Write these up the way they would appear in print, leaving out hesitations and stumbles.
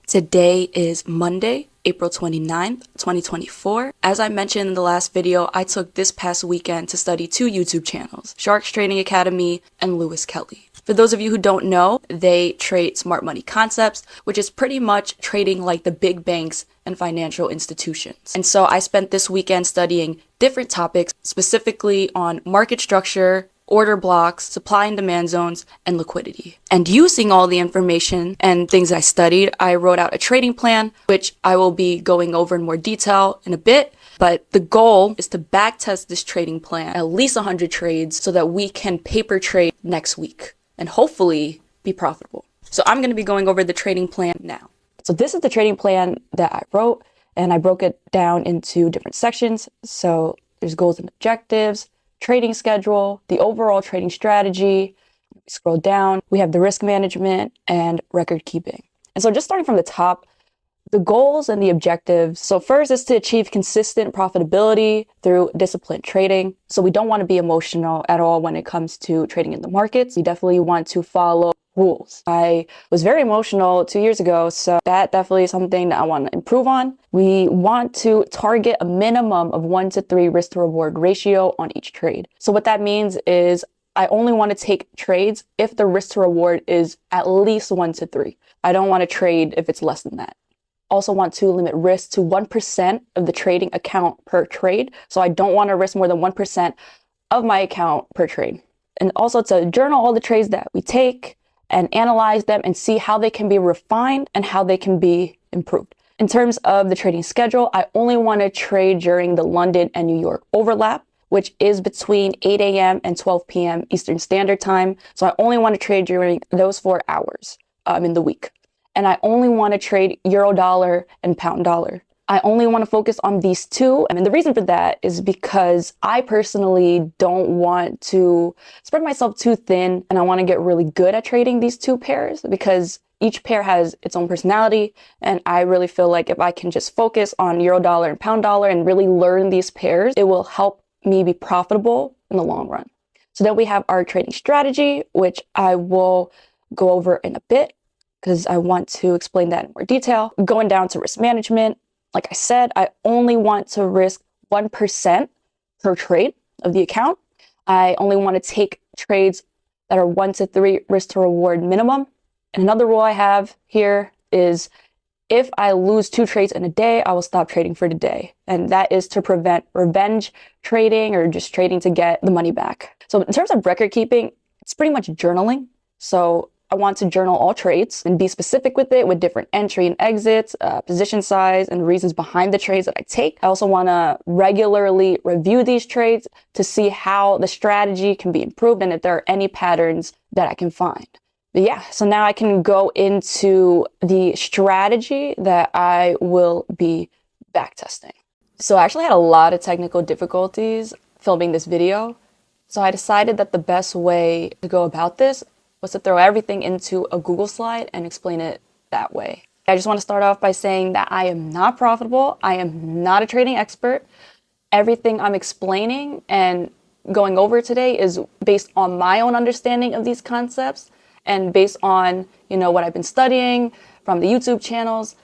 Today is Monday, April 29th, 2024. As I mentioned in the last video, I took this past weekend to study two YouTube channels, Sharks Trading Academy and Lewis Kelly. For those of you who don't know, they trade smart money concepts, which is pretty much trading like the big banks and financial institutions. And so I spent this weekend studying different topics, specifically on market structure, order blocks, supply and demand zones, and liquidity. And using all the information and things I studied, I wrote out a trading plan, which I will be going over in more detail in a bit. But the goal is to backtest this trading plan at least 100 trades so that we can paper trade next week and hopefully be profitable. So I'm going to be going over the trading plan now. So this is the trading plan that I wrote, and I broke it down into different sections. So there's goals and objectives, trading schedule, the overall trading strategy. Scroll down, we have the risk management and record keeping. And so just starting from the top, the goals and the objectives. So first is to achieve consistent profitability through disciplined trading. So we don't want to be emotional at all when it comes to trading in the markets. We definitely want to follow rules. I was very emotional 2 years ago, so that definitely is something that I want to improve on. We want to target a minimum of 1 to 3 risk to reward ratio on each trade. So what that means is I only want to take trades if the risk to reward is at least 1 to 3. I don't want to trade if it's less than that. Also want to limit risk to 1% of the trading account per trade. So I don't want to risk more than 1% of my account per trade. And also to journal all the trades that we take and analyze them and see how they can be refined and how they can be improved. In terms of the trading schedule, I only want to trade during the London and New York overlap, which is between 8 a.m. and 12 p.m. Eastern Standard Time. So I only want to trade during those 4 hours in the week. And I only want to trade euro dollar and pound dollar. I only want to focus on these two. And the reason for that is because I personally don't want to spread myself too thin, and I want to get really good at trading these two pairs because each pair has its own personality. And I really feel like if I can just focus on euro dollar and pound dollar and really learn these pairs, it will help me be profitable in the long run. So then we have our trading strategy, which I will go over in a bit because I want to explain that in more detail. Going down to risk management, like I said, I only want to risk 1% per trade of the account. I only want to take trades that are 1 to 3 risk to reward minimum. And another rule I have here is if I lose 2 trades in a day, I will stop trading for the day. And that is to prevent revenge trading or just trading to get the money back. So in terms of record keeping, it's pretty much journaling. So I want to journal all trades and be specific with it with different entry and exits, position size, and reasons behind the trades that I take. I also want to regularly review these trades to see how the strategy can be improved and if there are any patterns that I can find. But yeah, so now I can go into the strategy that I will be backtesting. So I actually had a lot of technical difficulties filming this video. So I decided that the best way to go about this was to throw everything into a Google slide and explain it that way. I just want to start off by saying that I am not profitable. I am not a trading expert. Everything I'm explaining and going over today is based on my own understanding of these concepts and based on, what I've been studying from the YouTube channels.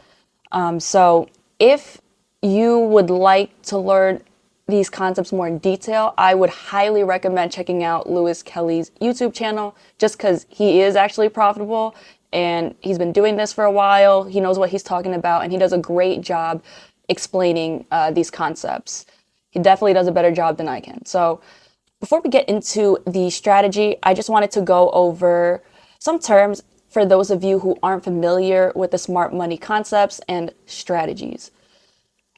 So if you would like to learn these concepts more in detail, I would highly recommend checking out Lewis Kelly's YouTube channel just because he is actually profitable and he's been doing this for a while. He knows what he's talking about and he does a great job explaining these concepts. He definitely does a better job than I can. So before we get into the strategy, I just wanted to go over some terms for those of you who aren't familiar with the smart money concepts and strategies.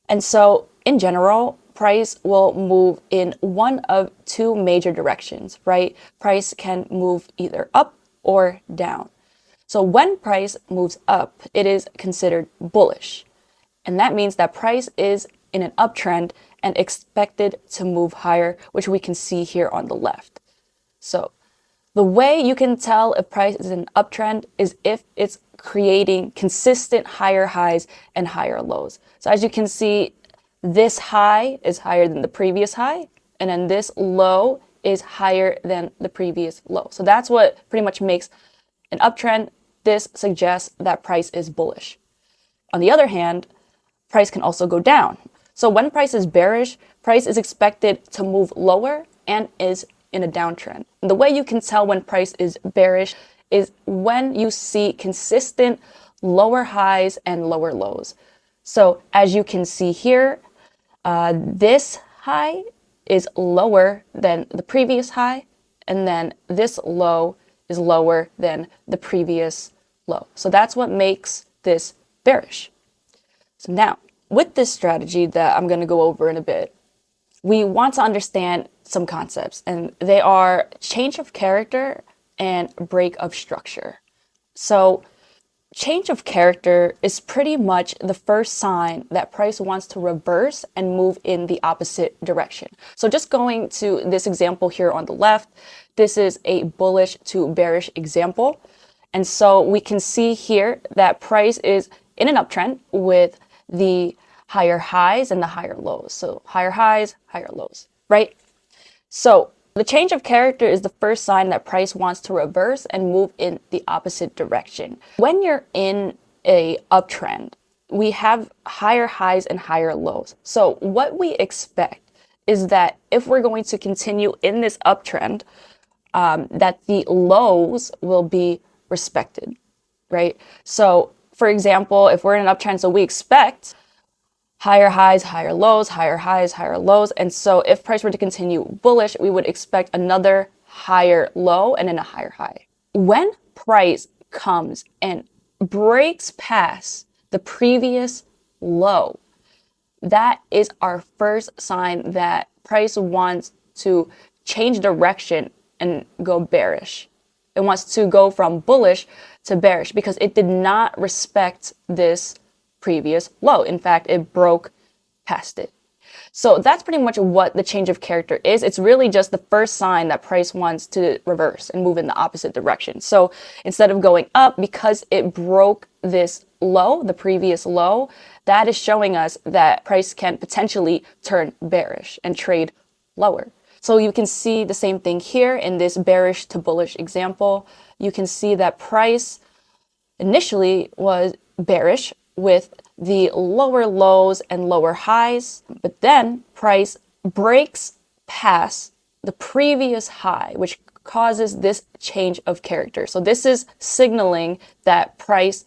And so in general, price will move in one of 2 major directions, right? Price can move either up or down. So when price moves up, it is considered bullish. And that means that price is in an uptrend and expected to move higher, which we can see here on the left. So the way you can tell if price is in an uptrend is if it's creating consistent higher highs and higher lows. So as you can see, this high is higher than the previous high, and then this low is higher than the previous low. So that's what pretty much makes an uptrend. This suggests that price is bullish. On the other hand, price can also go down. So when price is bearish, price is expected to move lower and is in a downtrend. And the way you can tell when price is bearish is when you see consistent lower highs and lower lows. So as you can see here, this high is lower than the previous high, and then this low is lower than the previous low. So that's what makes this bearish. So now, with this strategy that I'm going to go over in a bit, we want to understand some concepts, and they are change of character and break of structure. So change of character is pretty much the first sign that price wants to reverse and move in the opposite direction. So just going to this example here on the left, this is a bullish to bearish example. And so we can see here that price is in an uptrend with the higher highs and the higher lows. So higher highs, higher lows, right? So the change of character is the first sign that price wants to reverse and move in the opposite direction. When you're in a uptrend, we have higher highs and higher lows. So what we expect is that if we're going to continue in this uptrend, that the lows will be respected, right? So for example, if we're in an uptrend, so we expect higher highs, higher lows, higher highs, higher lows. And so if price were to continue bullish, we would expect another higher low and then a higher high. When price comes and breaks past the previous low, that is our first sign that price wants to change direction and go bearish. It wants to go from bullish to bearish because it did not respect this previous low. In fact, it broke past it. So that's pretty much what the change of character is. It's really just the first sign that price wants to reverse and move in the opposite direction. So instead of going up, because it broke this low, the previous low, that is showing us that price can potentially turn bearish and trade lower. So you can see the same thing here in this bearish to bullish example. You can see that price initially was bearish with the lower lows and lower highs, but then price breaks past the previous high, which causes this change of character. So this is signaling that price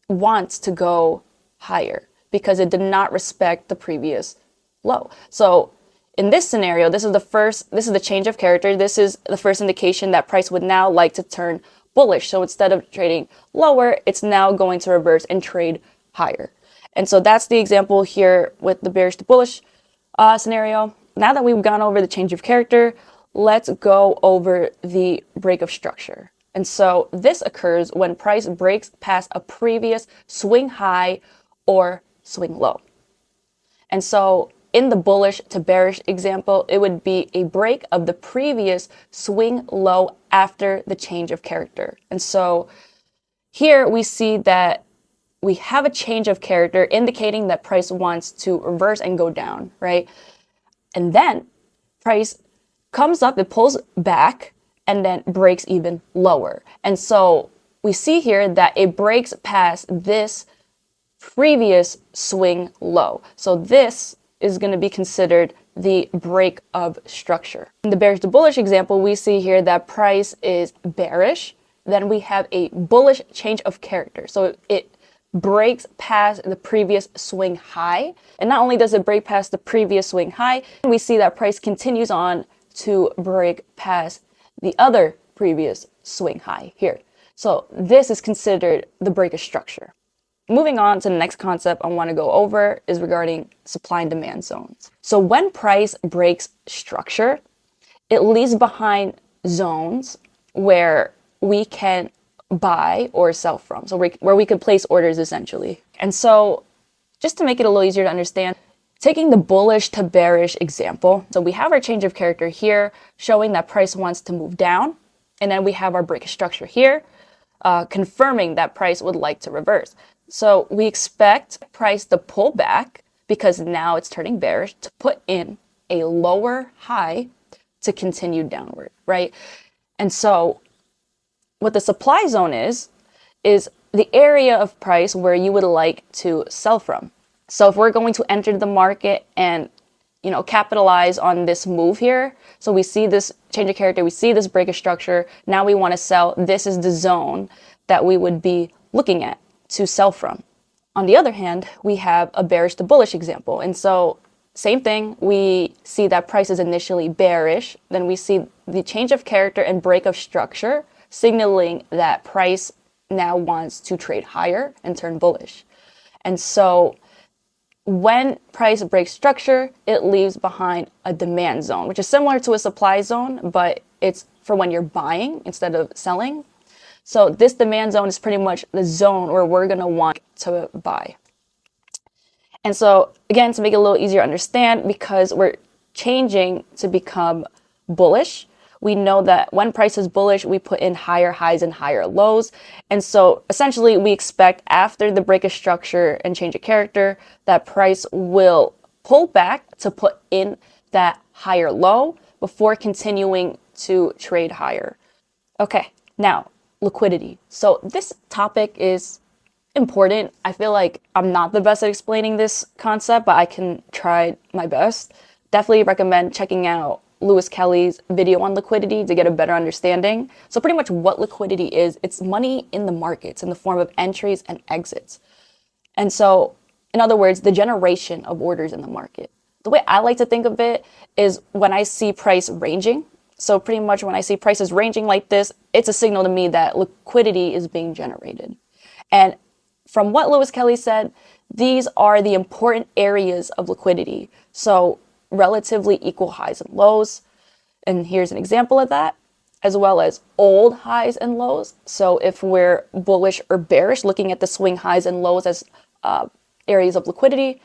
wants to go higher because it did not respect the previous low. So in this scenario, this is the change of character. This is the first indication that price would now like to turn bullish. So instead of trading lower, it's now going to reverse and trade higher. And so that's the example here with the bearish to bullish scenario. Now that we've gone over the change of character, let's go over the break of structure. And so this occurs when price breaks past a previous swing high or swing low. And so in the bullish to bearish example, it would be a break of the previous swing low after the change of character. And so here we see that we have a change of character indicating that price wants to reverse and go down, right? And then price comes up, it pulls back, and then breaks even lower. And so we see here that it breaks past this previous swing low. So this is going to be considered the break of structure. In the bearish to bullish example, we see here that price is bearish. Then we have a bullish change of character. So it breaks past the previous swing high. And not only does it break past the previous swing high, we see that price continues on to break past the other previous swing high here. So this is considered the break of structure. Moving on to the next concept I want to go over is regarding supply and demand zones. So when price breaks structure, it leaves behind zones where we can buy or sell from, so where we could place orders essentially. And so just to make it a little easier to understand, taking the bullish to bearish example, so we have our change of character here showing that price wants to move down, and then we have our break of structure here confirming that price would like to reverse. So we expect price to pull back because now it's turning bearish to put in a lower high to continue downward, right? And so what the supply zone is the area of price where you would like to sell from. So if we're going to enter the market and capitalize on this move here. So we see this change of character, we see this break of structure. Now we want to sell. This is the zone that we would be looking at to sell from. On the other hand, we have a bearish to bullish example. And so same thing, we see that price is initially bearish. Then we see the change of character and break of structure, signaling that price now wants to trade higher and turn bullish. And so when price breaks structure, it leaves behind a demand zone, which is similar to a supply zone, but it's for when you're buying instead of selling. So this demand zone is pretty much the zone where we're going to want to buy. And so again, to make it a little easier to understand, because we're changing to become bullish, we know that when price is bullish, we put in higher highs and higher lows. And so essentially we expect after the break of structure and change of character that price will pull back to put in that higher low before continuing to trade higher. Okay, now liquidity. So this topic is important. I feel like I'm not the best at explaining this concept, but I can try my best. Definitely recommend checking out Lewis Kelly's video on liquidity to get a better understanding. So pretty much what liquidity is, it's money in the markets in the form of entries and exits. And so, in other words, the generation of orders in the market. The way I like to think of it is when I see price ranging. So pretty much when I see prices ranging like this, it's a signal to me that liquidity is being generated. And from what Lewis Kelly said, these are the important areas of liquidity. So relatively equal highs and lows. And here's an example of that, as well as old highs and lows. So if we're bullish or bearish, looking at the swing highs and lows as areas of liquidity,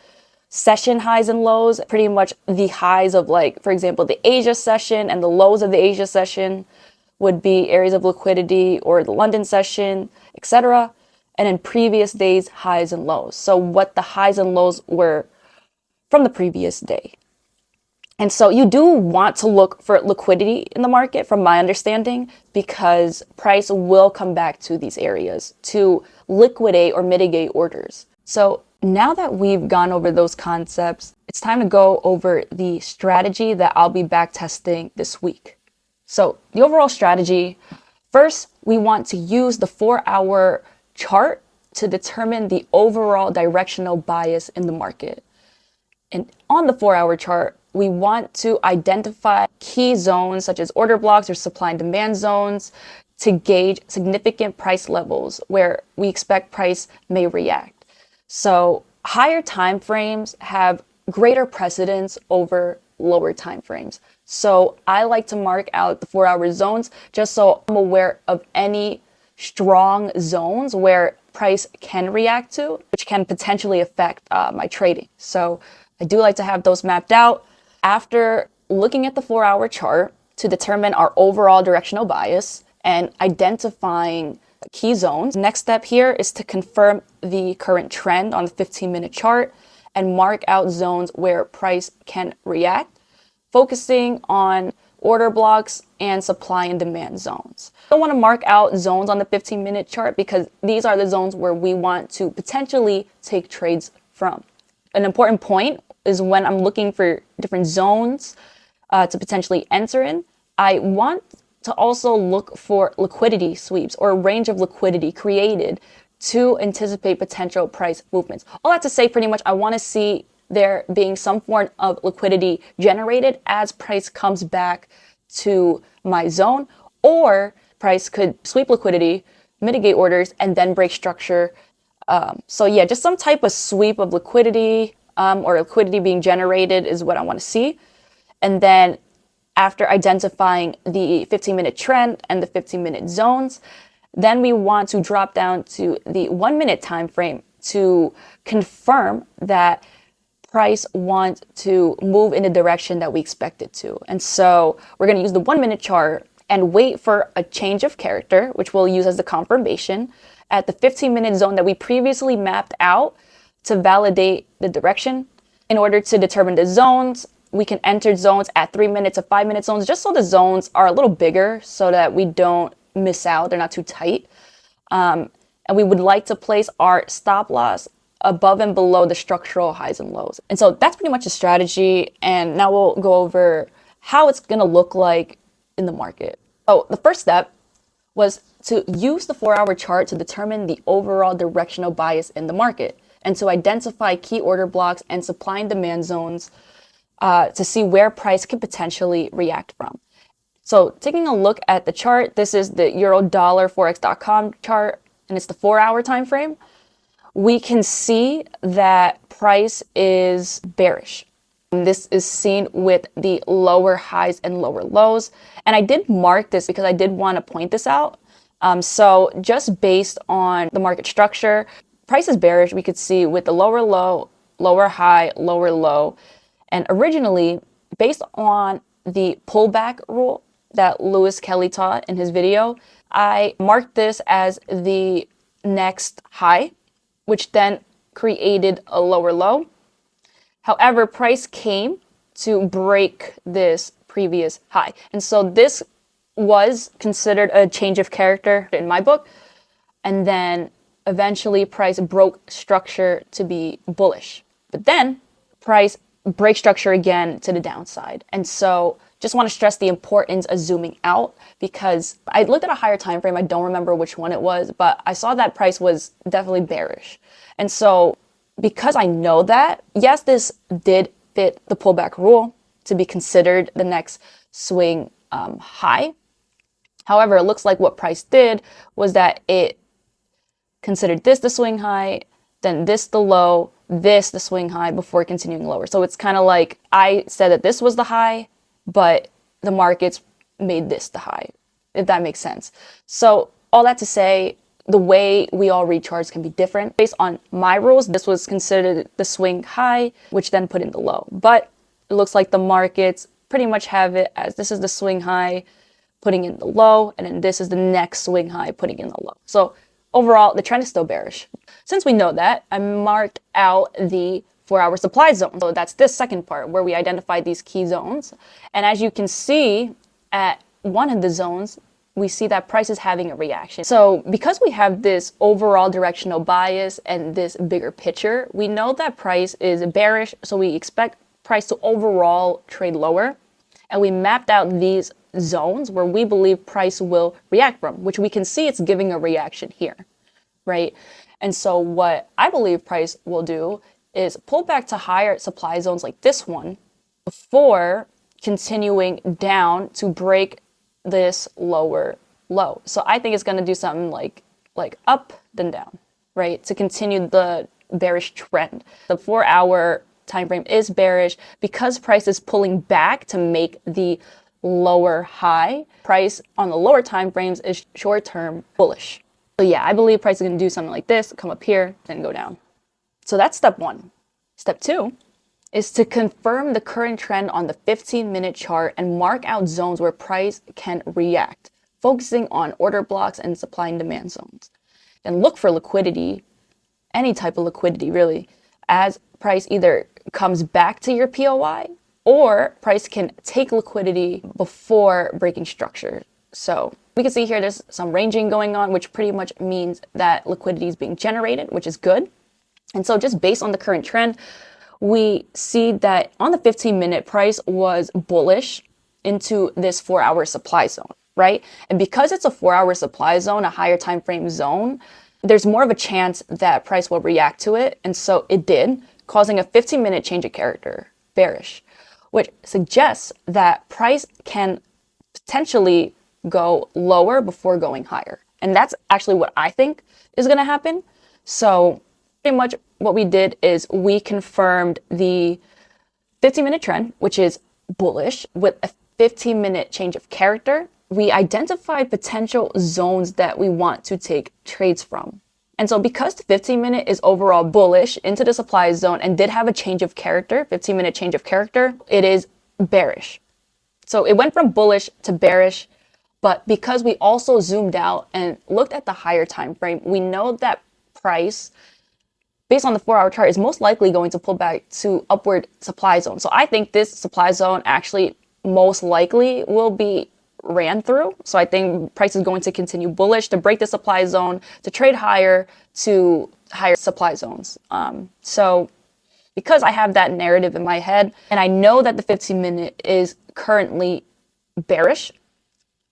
session highs and lows, pretty much the highs of, like, for example, the Asia session and the lows of the Asia session would be areas of liquidity, or the London session, etc. And in previous days, highs and lows. So what the highs and lows were from the previous day. And so you do want to look for liquidity in the market, from my understanding, because price will come back to these areas to liquidate or mitigate orders. So now that we've gone over those concepts, it's time to go over the strategy that I'll be back testing this week. So the overall strategy, first, we want to use the 4-hour chart to determine the overall directional bias in the market. And on the 4-hour chart, we want to identify key zones such as order blocks or supply and demand zones to gauge significant price levels where we expect price may react. So higher time frames have greater precedence over lower time frames. So I like to mark out the 4-hour zones just so I'm aware of any strong zones where price can react to, which can potentially affect my trading. So I do like to have those mapped out. After looking at the 4-hour chart to determine our overall directional bias and identifying key zones, next step here is to confirm the current trend on the 15-minute chart and mark out zones where price can react, focusing on order blocks and supply and demand zones. I don't want to mark out zones on the 15-minute chart because these are the zones where we want to potentially take trades from. An important point is when I'm looking for different zones to potentially enter in, I want to also look for liquidity sweeps or a range of liquidity created to anticipate potential price movements. All that to say, pretty much, I want to see there being some form of liquidity generated as price comes back to my zone, or price could sweep liquidity, mitigate orders, and then break structure. So yeah, just some type of sweep of liquidity or liquidity being generated is what I want to see. And then after identifying the 15-minute trend and the 15-minute zones, then we want to drop down to the 1-minute time frame to confirm that price wants to move in the direction that we expect it to. And so we're going to use the 1-minute chart and wait for a change of character, which we'll use as the confirmation at the 15-minute zone that we previously mapped out to validate the direction. In order to determine the zones, we can enter zones at 3-minute to 5-minute zones, just so the zones are a little bigger so that we don't miss out. They're not too tight. and we would like to place our stop loss above and below the structural highs and lows. And so that's pretty much a strategy. And now we'll go over how it's going to look like in the market. Oh, the first step was to use the 4-hour chart to determine the overall directional bias in the market and to identify key order blocks and supply and demand zones to see where price could potentially react from. So taking a look at the chart, this is the Euro Dollar Forex.com chart, and it's the 4-hour time frame. We can see that price is bearish. And this is seen with the lower highs and lower lows. And I did mark this because I did want to point this out. So just based on the market structure, price is bearish. We could see with the lower low, lower high, lower low. And originally, based on the pullback rule that Lewis Kelly taught in his video, I marked this as the next high, which then created a lower low. However, price came to break this previous high. And so this was considered a change of character in my book. And then eventually price broke structure to be bullish. But then price breaks structure again to the downside. And so just want to stress the importance of zooming out, because I looked at a higher time frame. I don't remember which one it was, but I saw that price was definitely bearish. And so because I know that, yes, this did fit the pullback rule to be considered the next swing high. However, it looks like what price did was that it considered this the swing high, then this the low, this the swing high before continuing lower. So it's kind of like I said that this was the high, but the markets made this the high, if that makes sense. So all that to say, the way we all read charts can be different. Based on my rules, this was considered the swing high, which then put in the low. But it looks like the markets pretty much have it as this is the swing high, putting in the low, and then this is the next swing high, putting in the low. So overall, the trend is still bearish. Since we know that, I marked out the 4-hour supply zone. So that's this second part where we identified these key zones. And as you can see at one of the zones, we see that price is having a reaction. So because we have this overall directional bias and this bigger picture, we know that price is bearish. So we expect price to overall trade lower. And we mapped out these zones where we believe price will react from, which we can see it's giving a reaction here, right? And so what I believe price will do is pull back to higher supply zones like this one before continuing down to break this lower low. So I think it's going to do something like up then down, right? To continue the bearish trend. The 4-hour time frame is bearish because price is pulling back to make the lower high. Price on the lower time frames is short-term bullish. So yeah, I believe price is going to do something like this, come up here, then go down. So that's step one. Step two is to confirm the current trend on the 15-minute chart and mark out zones where price can react, focusing on order blocks and supply and demand zones. Then look for liquidity, any type of liquidity really, as price either comes back to your POI or price can take liquidity before breaking structure. So we can see here there's some ranging going on, which pretty much means that liquidity is being generated, which is good. And so just based on the current trend, we see that on the 15-minute price was bullish into this 4-hour supply zone, right? And because it's a 4-hour supply zone, a higher time frame zone, there's more of a chance that price will react to it. And so it did, causing a 15-minute change of character, bearish, which suggests that price can potentially go lower before going higher. And that's actually what I think is going to happen. So pretty much what we did is we confirmed the 15-minute trend, which is bullish, with a 15-minute change of character. We identified potential zones that we want to take trades from. And so because the 15-minute is overall bullish into the supply zone and did have a change of character, 15-minute change of character, it is bearish. So it went from bullish to bearish, but because we also zoomed out and looked at the higher time frame, we know that price, based on the 4-hour chart, is most likely going to pull back to upward supply zone. So I think this supply zone actually most likely will be ran through. So I think price is going to continue bullish to break the supply zone, to trade higher to higher supply zones. So because I have that narrative in my head and I know that the 15-minute is currently bearish,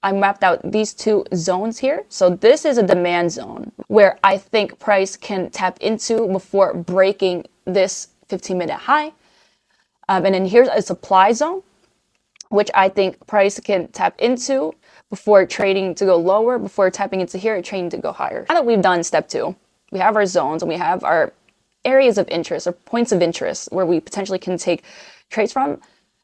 I mapped out these two zones here. So this is a demand zone where I think price can tap into before breaking this 15-minute high. And then here's a supply zone, which I think price can tap into before trading to go lower, before tapping into here, trading to go higher. Now that we've done step 2, we have our zones and we have our areas of interest or points of interest where we potentially can take trades from.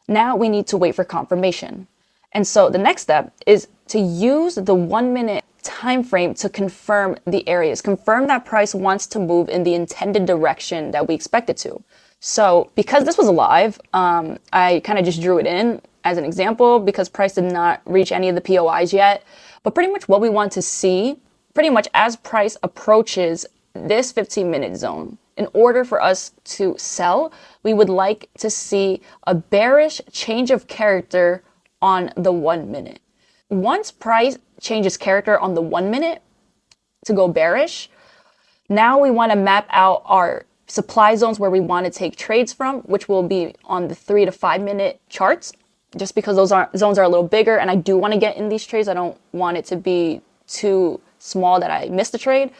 Now we need to wait for confirmation. And so the next step is to use the 1-minute time frame to confirm the areas, confirm that price wants to move in the intended direction that we expect it to. So because this was live, I kind of just drew it in as an example because price did not reach any of the POIs yet. But pretty much what we want to see, pretty much as price approaches this 15-minute zone, in order for us to sell, we would like to see a bearish change of character on the 1 minute. Once price changes character on the 1 minute to go bearish, now we want to map out our supply zones where we want to take trades from, which will be on the 3 to 5 minute charts, just because those zones are a little bigger and I do want to get in these trades. I don't want it to be too small that I miss the trade.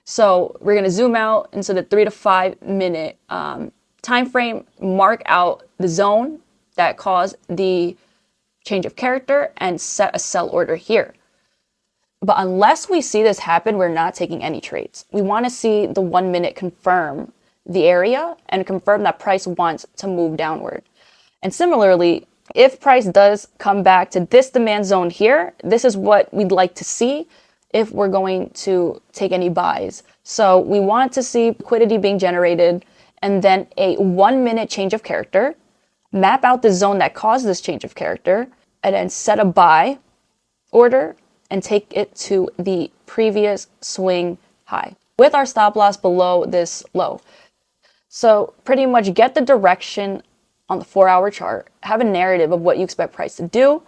So we're going to zoom out into the 3 to 5 minute time frame, mark out the zone that caused the change of character and set a sell order here. But unless we see this happen, we're not taking any trades. We want to see the 1 minute confirm the area and confirm that price wants to move downward. And similarly, if price does come back to this demand zone here, this is what we'd like to see if we're going to take any buys. So we want to see liquidity being generated and then a 1 minute change of character, map out the zone that caused this change of character, and then set a buy order and take it to the previous swing high with our stop loss below this low. So pretty much get the direction on the 4-hour chart, have a narrative of what you expect price to do,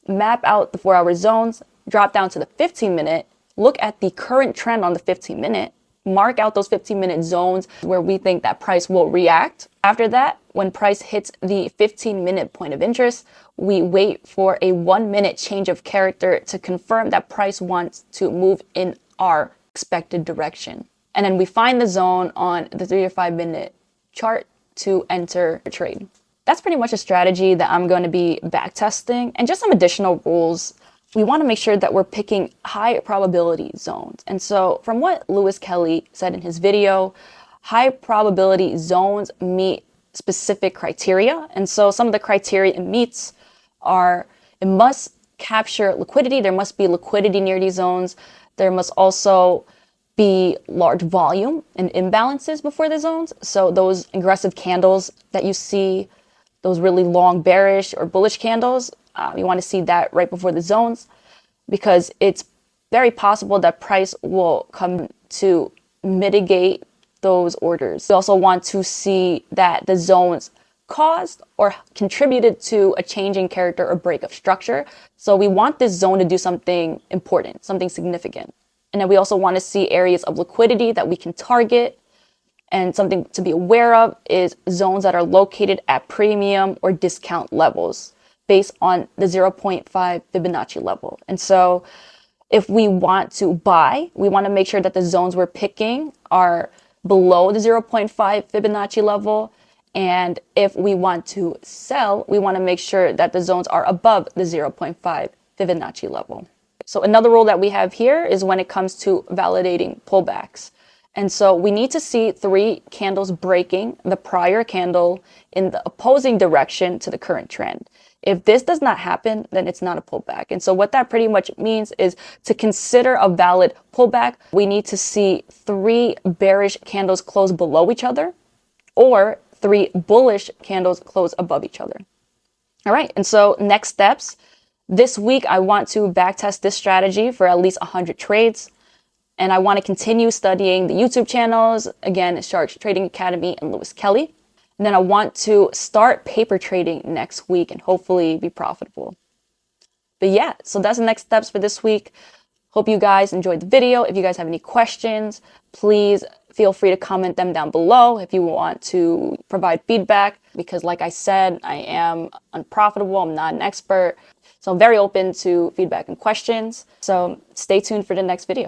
map out the 4-hour zones, drop down to the 15-minute, look at the current trend on the 15-minute, mark out those 15-minute zones where we think that price will react. After that, when price hits the 15-minute point of interest, we wait for a 1 minute change of character to confirm that price wants to move in our expected direction. And then we find the zone on the 3 to 5 minute chart to enter a trade. That's pretty much a strategy that I'm going to be back testing, and just some additional rules. We want to make sure that we're picking high probability zones. And so from what Lewis Kelly said in his video, high probability zones meet specific criteria. And so some of the criteria it meets are it must capture liquidity. There must be liquidity near these zones. There must also be large volume and imbalances before the zones. So those aggressive candles that you see, those really long bearish or bullish candles, you want to see that right before the zones, because it's very possible that price will come to mitigate those orders. We also want to see that the zones caused or contributed to a change in character or break of structure. So we want this zone to do something important, something significant. And then we also want to see areas of liquidity that we can target. And something to be aware of is zones that are located at premium or discount levels based on the 0.5 Fibonacci level. And so if we want to buy, we want to make sure that the zones we're picking are below the 0.5 Fibonacci level. And if we want to sell, we want to make sure that the zones are above the 0.5 Fibonacci level. So another rule that we have here is when it comes to validating pullbacks. And so we need to see 3 candles breaking the prior candle in the opposing direction to the current trend. If this does not happen, then it's not a pullback. And so what that pretty much means is to consider a valid pullback, we need to see 3 bearish candles close below each other or 3 bullish candles close above each other. All right. And so next steps. This week, I want to backtest this strategy for at least 100 trades. And I want to continue studying the YouTube channels, again, Shark Trading Academy and Lewis Kelly. And then I want to start paper trading next week and hopefully be profitable. But yeah, so that's the next steps for this week. Hope you guys enjoyed the video. If you guys have any questions, please feel free to comment them down below if you want to provide feedback, because like I said, I am unprofitable. I'm not an expert. So I'm very open to feedback and questions. So stay tuned for the next video.